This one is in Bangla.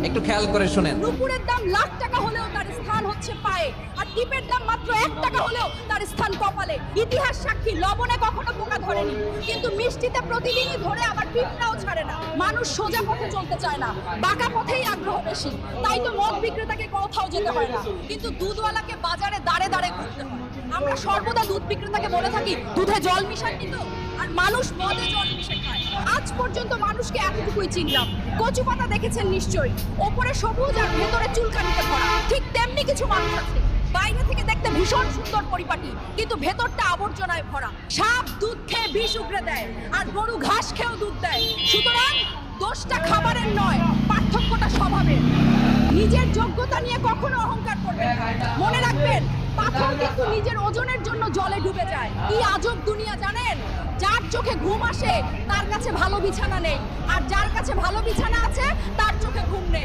একটু খেয়াল করে শুনেন। নুপুরের দাম লাখ টাকা হলেও তার স্থান হচ্ছে পায়ে, আর টিপের দাম মাত্র 1 টাকা হলেও তার স্থান কপালে। ইতিহাস সাক্ষী, লবণে কখনো পোকা ধরেনি, কিন্তু মিষ্টিতে প্রতিদিনই ধরে, আবার পিঁপড়াও ছাড়ে না। মানুষ সোজা পথে চলতে চায় না, বাঁকা পথেই আগ্রহ বেশি। তাই তো মদ বিক্রেতাকে কোথাও যেতে হয় না, কিন্তু দুধওয়ালাকে বাজারে দাঁড়ে দাঁড়ে ঘুরতে হয়। আমরা সর্বদা দুধ বিক্রেতাকে বলে থাকি, দুধে জল মিশাননি তো? আর মানুষ মদে জল মিশে খায়। আজ পর্যন্ত মানুষকে এতটুকুই চিনলাম। কচু পাতা দেখেছেন নিশ্চয়ই, ওপরে সবুজ আর ভেতরে চুলকানিতে ভরা। ঠিক তেমনি কিছু মানুষ আছে, বাইরে থেকে দেখতে ভীষণ সুন্দর পরিপাটি, কিন্তু ভেতরটা আবর্জনায় ভরা। সাপ দুধ খেয়ে বিষ উগড়ে দেয়, আর গরু ঘাস খেয়েও দুধ দেয়। সুতরাং দোষটা খাবারের নয়, পার্থক্যটা স্বভাবের। নিজের যোগ্যতা নিয়ে কখনো অহংকার করবেন না। মনে রাখবেন, পাথর কিন্তু নিজের ওজনের জন্য জলে ডুবে যায়। কি আজব দুনিয়া জানেন? যার চোখে ঘুম আসে তার কাছে ভালো বিছানা নেই, আর যার কাছে ভালো বিছানা আছে তার চোখে ঘুম নেই।